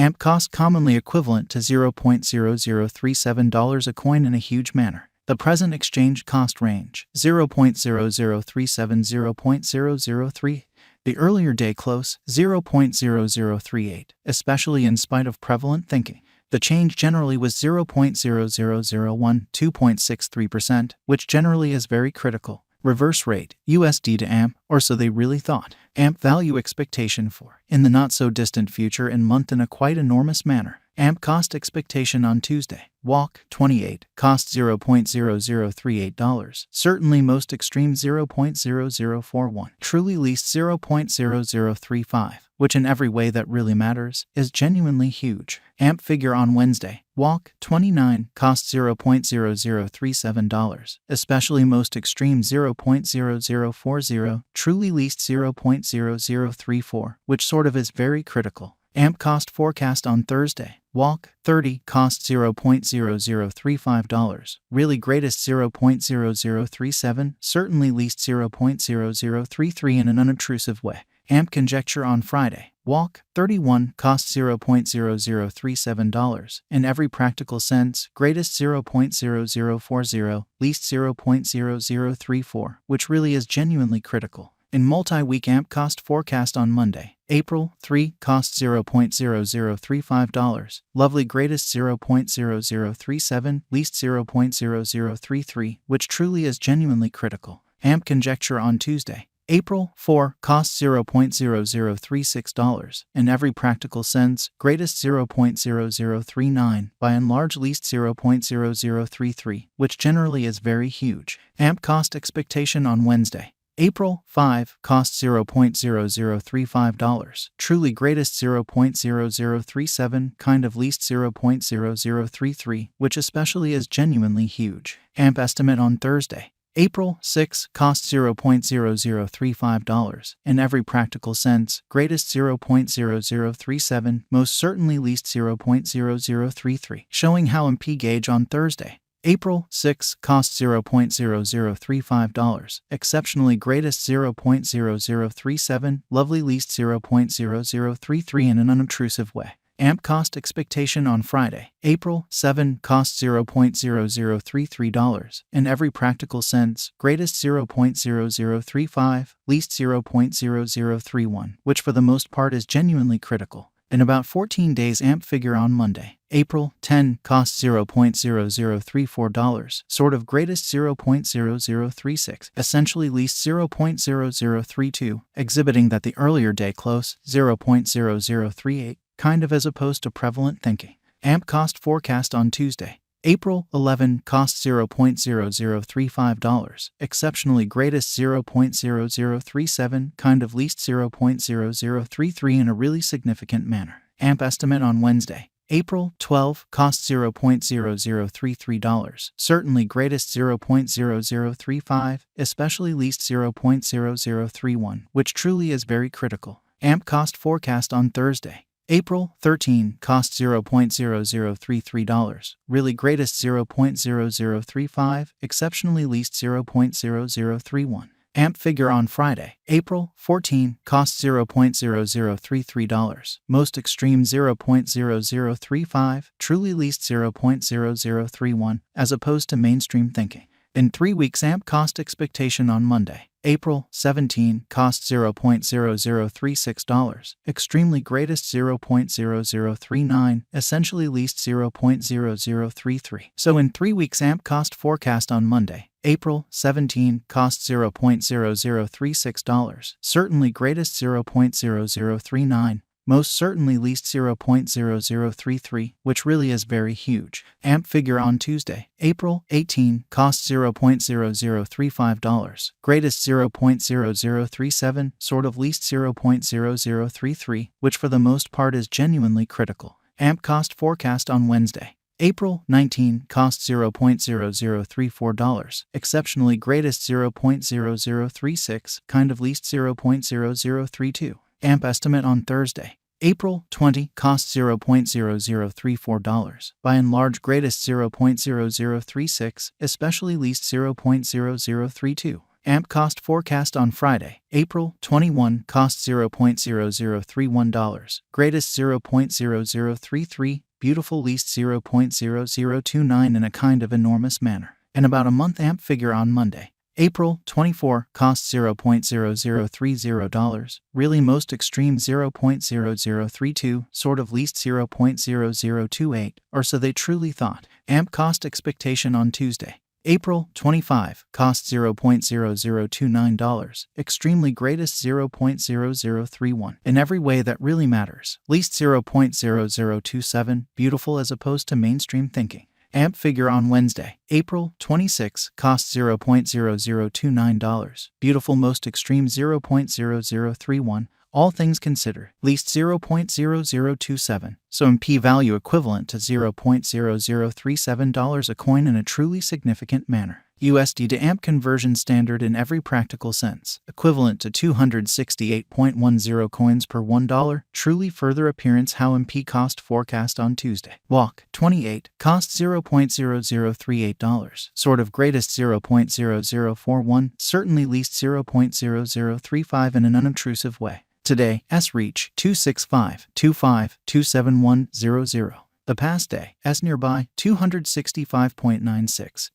AMP cost commonly equivalent to $0.0037 a coin in a huge manner. The present exchange cost range, 0.0037 0.003. The earlier day close, 0.0038, especially in spite of prevalent thinking. The change generally was 0.0001, 2.63%, which generally is very critical. Reverse rate, USD to AMP, or so they really thought. AMP value expectation for, in the not-so-distant future and month in a quite enormous manner. AMP cost expectation on Tuesday. Walk, 28, cost $0.0038. Certainly most extreme 0.0041. Truly least 0.0035, which in every way that really matters, is genuinely huge. AMP figure on Wednesday. Walk, 29, cost $0.0037. Especially most extreme 0.0040, truly least 0.0034, which sort of is very critical. AMP cost forecast on Thursday. Walk, 30, cost $0.0035. Really greatest 0.0037, certainly least 0.0033 in an unobtrusive way. AMP conjecture on Friday. Walk, 31, cost $0.0037. In every practical sense, greatest 0.0040, least 0.0034, which really is genuinely critical. In multi-week AMP cost forecast on Monday. April, 3, cost $0.0035. Lovely greatest 0.0037, least 0.0033, which truly is genuinely critical. AMP conjecture on Tuesday. April, 4, cost $0.0036. In every practical sense, greatest 0.0039, by and large least 0.0033, which generally is very huge. AMP cost expectation on Wednesday. April, 5, cost $0.0035. Truly greatest 0.0037, kind of least 0.0033, which especially is genuinely huge. AMP estimate on Thursday. April, 6, cost $0.0035. In every practical sense, greatest 0.0037, most certainly least 0.0033, showing how MP gauge on Thursday. April, 6, cost $0.0035. Exceptionally greatest 0.0037, lovely least 0.0033 in an unobtrusive way. AMP cost expectation on Friday. April, 7, cost $0.0033. In every practical sense, greatest 0.0035, least 0.0031, which for the most part is genuinely critical. In about 14 days AMP figure on Monday. April, 10, cost $0.0034, sort of greatest 0.0036, essentially least 0.0032, exhibiting that the earlier day close, 0.0038, kind of as opposed to prevalent thinking. AMP cost forecast on Tuesday. April, 11, cost $0.0035, exceptionally greatest 0.0037, kind of least 0.0033 in a really significant manner. AMP estimate on Wednesday. April, 12, cost $0.0033, certainly greatest 0.0035, especially least 0.0031, which truly is very critical. AMP cost forecast on Thursday. April, 13, cost $0.0033, really greatest 0.0035, exceptionally least 0.0031. AMP figure on Friday. April, 14, cost $0.0033, most extreme 0.0035, truly least 0.0031, as opposed to mainstream thinking. In 3 weeks AMP cost expectation on Monday. April, 17, cost $0.0036, extremely greatest 0.0039, essentially least 0.0033. So in 3 weeks AMP cost forecast on Monday. April, 17, cost $0.0036, certainly greatest 0.0039, most certainly least 0.0033, which really is very huge. AMP figure on Tuesday. April, 18, cost $0.0035, greatest 0.0037, sort of least 0.0033, which for the most part is genuinely critical. AMP cost forecast on Wednesday. April, 19, cost $0.0034, exceptionally greatest 0.0036, kind of least 0.0032. AMP estimate on Thursday. April, 20, cost $0.0034, by and large greatest 0.0036, especially least 0.0032. AMP cost forecast on Friday, April 21, cost $0.0031, greatest $0.0033, beautiful least $0.0029 in a kind of enormous manner. In about a month AMP figure on Monday, April 24, cost $0.0030, really most extreme $0.0032, sort of least $0.0028, or so they truly thought. AMP cost expectation on Tuesday, April 25, cost $0.0029, extremely greatest $0.0031, in every way that really matters, least $0.0027, beautiful as opposed to mainstream thinking. AMP figure on Wednesday, April 26, cost $0.0029, beautiful most extreme $0.0031, all things considered, least $0.0027, so in p-value equivalent to $0.0037 a coin in a truly significant manner. USD to AMP conversion standard in every practical sense, equivalent to 268.10 coins per $1, truly further appearance how MP cost forecast on Tuesday. Walk 28, cost $0.0038, sort of greatest $0.0041, certainly least $0.0035 in an unobtrusive way. Today, S-reach 265.25.271.00. The past day, S nearby 265.96.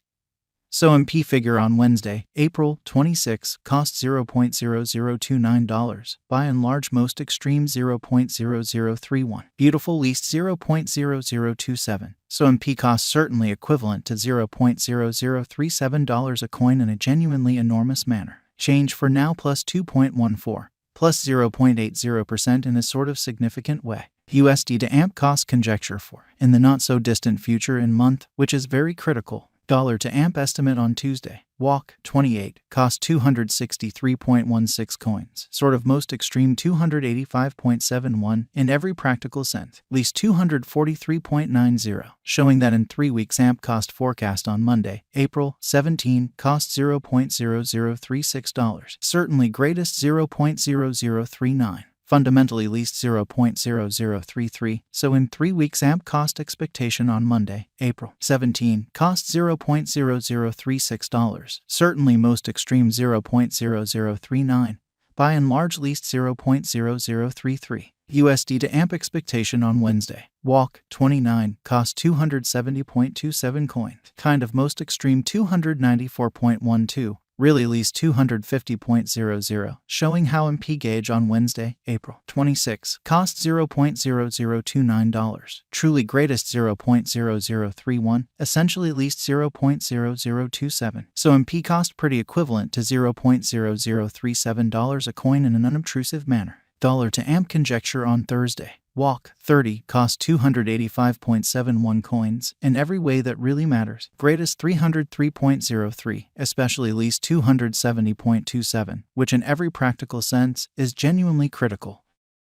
So MP figure on Wednesday, April 26, cost $0.0029, by and large most extreme $0.0031, beautiful least $0.0027, so MP cost certainly equivalent to $0.0037 a coin in a genuinely enormous manner. Change for now plus 2.14, plus 0.80% in a sort of significant way. USD to AMP cost conjecture for, in the not-so-distant future in month, which is very critical. Dollar to AMP estimate on Tuesday. Walk 28, cost 263.16 coins, sort of most extreme 285.71 in every practical sense, least 243.90, showing that in 3 weeks AMP cost forecast on Monday, April 17, cost $0.0036, certainly greatest $0.0039. Fundamentally least $0.0033, so in 3 weeks AMP cost expectation on Monday, April 17, cost $0.0036, certainly most extreme $0.0039, by and large least $0.0033. USD to AMP expectation on Wednesday, Walk 29, cost 270.27 coins, kind of most extreme 294.12, really least 250.00, showing how MP gauge on Wednesday, April 26, cost $0.0029, truly greatest $0.0031, essentially least $0.0027, so MP cost pretty equivalent to $0.0037 a coin in an unobtrusive manner. Dollar to AMP conjecture on Thursday. Walk 30, cost 285.71 coins, in every way that really matters, greatest 303.03, especially least 270.27, which in every practical sense is genuinely critical.